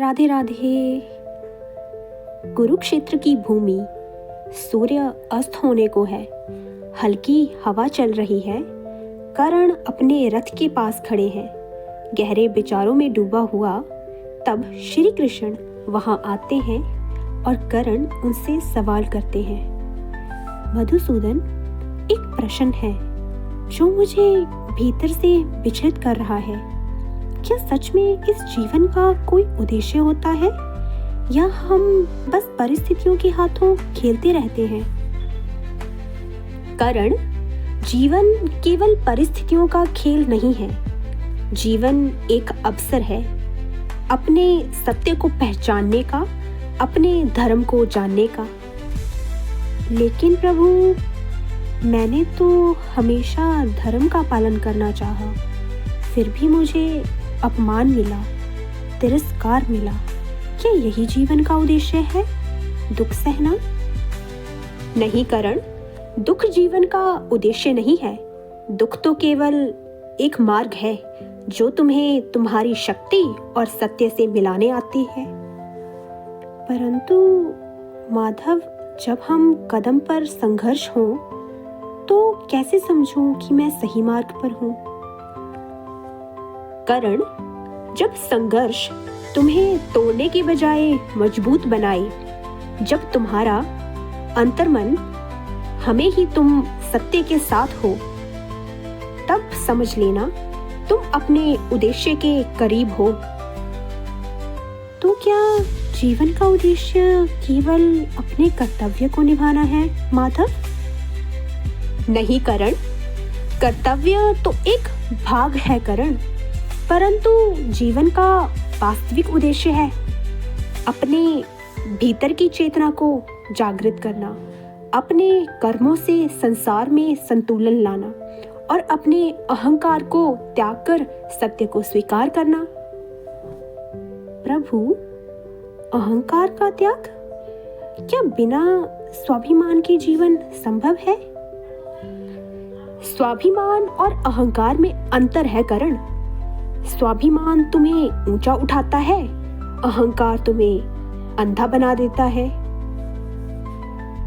राधे राधे। कुरुक्षेत्र की भूमि, सूर्य अस्त होने को है, हल्की हवा चल रही है। कर्ण अपने रथ के पास खड़े हैं, गहरे विचारों में डूबा हुआ। तब श्री कृष्ण वहां आते हैं और कर्ण उनसे सवाल करते हैं। मधुसूदन, एक प्रश्न है जो मुझे भीतर से विचलित कर रहा है। क्या सच में इस जीवन का कोई उद्देश्य होता है, या हम बस परिस्थितियों के हाथों खेलते रहते हैं? कर्ण, जीवन केवल परिस्थितियों का खेल नहीं है। जीवन एक अवसर है अपने सत्य को पहचानने का, अपने धर्म को जानने का। लेकिन प्रभु, मैंने तो हमेशा धर्म का पालन करना चाहा, फिर भी मुझे अपमान मिला, तिरस्कार मिला। क्या यही जीवन का उद्देश्य है, दुख सहना? नहीं करण, दुख जीवन का उद्देश्य नहीं है। दुख तो केवल एक मार्ग है जो तुम्हें तुम्हारी शक्ति और सत्य से मिलाने आती है। परंतु माधव, जब हम कदम पर संघर्ष हो तो कैसे समझूं कि मैं सही मार्ग पर हूं? करण, जब संघर्ष तुम्हें तोड़ने के बजाय मजबूत बनाए, जब तुम्हारा अंतर्मन हमें ही तुम सत्य के साथ हो, तब समझ लेना तुम अपने उद्देश्य के करीब हो। तो क्या जीवन का उद्देश्य केवल अपने कर्तव्य को निभाना है माधव? नहीं करण, कर्तव्य तो एक भाग है करण, परंतु जीवन का वास्तविक उद्देश्य है अपने भीतर की चेतना को जागृत करना, अपने कर्मों से संसार में संतुलन लाना और अपने अहंकार को त्याग कर सत्य को स्वीकार करना। प्रभु, अहंकार का त्याग? क्या बिना स्वाभिमान के जीवन संभव है? स्वाभिमान और अहंकार में अंतर है करण। स्वाभिमान तुम्हें ऊंचा उठाता है, अहंकार तुम्हें अंधा बना देता है।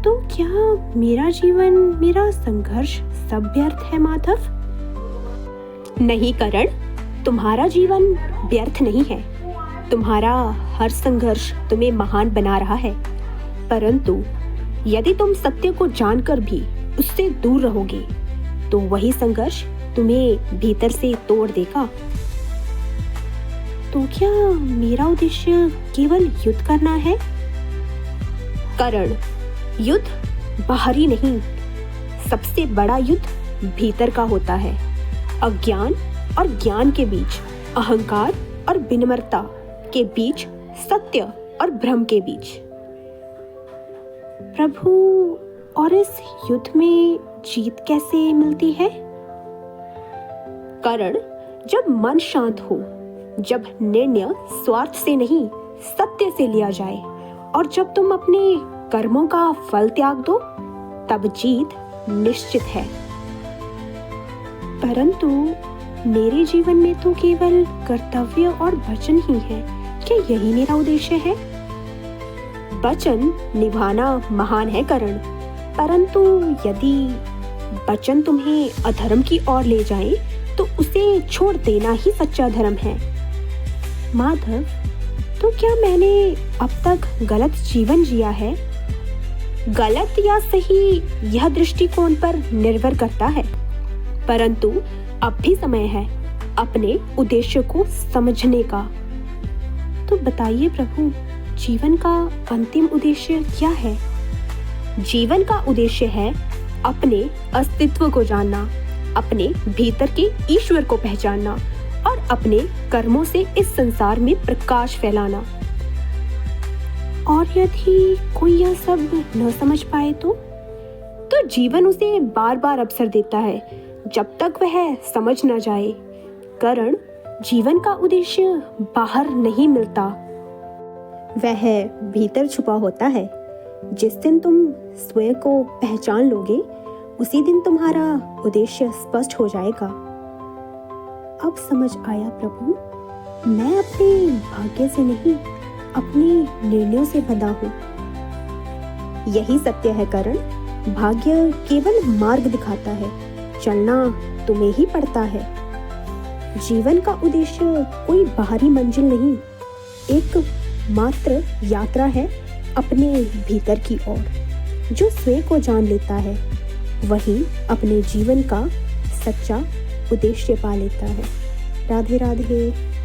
तो क्या मेरा जीवन, मेरा संघर्ष सब व्यर्थ है माधव? नहीं करण, तुम्हारा जीवन व्यर्थ नहीं है। तुम्हारा हर संघर्ष तुम्हें महान बना रहा है। परंतु यदि तुम सत्य को जानकर भी उससे दूर रहोगे तो वही संघर्ष तुम्हें भीतर से तोड़ देगा। तो क्या मेरा उद्देश्य केवल युद्ध करना है? करण, युद्ध बाहरी नहीं, सबसे बड़ा युद्ध भीतर का होता है। अज्ञान और ज्ञान के बीच, अहंकार और विनम्रता के बीच, सत्य और भ्रम के बीच। प्रभु, और इस युद्ध में जीत कैसे मिलती है? करण, जब मन शांत हो, जब निर्णय स्वार्थ से नहीं सत्य से लिया जाए, और जब तुम अपने कर्मों का फल त्याग दो, तब जीत निश्चित है। परंतु मेरे जीवन में तो केवल कर्तव्य और वचन ही है। क्या यही मेरा उद्देश्य है? वचन निभाना महान है करण, परंतु यदि वचन तुम्हें अधर्म की ओर ले जाए तो उसे छोड़ देना ही सच्चा धर्म है। माधव, तो क्या मैंने अब तक गलत जीवन जिया है? गलत या सही, यह दृष्टिकोण पर निर्भर करता है, परंतु अब भी समय है अपने उद्देश्य को समझने का। तो बताइए प्रभु, जीवन का अंतिम उद्देश्य क्या है? जीवन का उद्देश्य है अपने अस्तित्व को जानना, अपने भीतर के ईश्वर को पहचानना और अपने कर्मों से इस संसार में प्रकाश फैलाना। और यदि कोई यह सब न समझ पाए तो जीवन उसे बार बार अवसर देता है जब तक वह समझ न जाए। करण, जीवन का उद्देश्य बाहर नहीं मिलता, वह भीतर छुपा होता है। जिस दिन तुम स्वयं को पहचान लोगे, उसी दिन तुम्हारा उद्देश्य स्पष्ट हो जाएगा। अब समझ आया प्रभु, मैं अपने भाग्य से नहीं अपने निर्णयों से बंधा हूँ। यही सत्य है करण, भाग्य केवल मार्ग दिखाता है, चलना तुम्हें ही पड़ता है। जीवन का उद्देश्य कोई बाहरी मंजिल नहीं, एक मात्र यात्रा है अपने भीतर की ओर। जो स्वयं को जान लेता है वही अपने जीवन का सच्चा उद्देश्य पा लेता है। राधे राधे।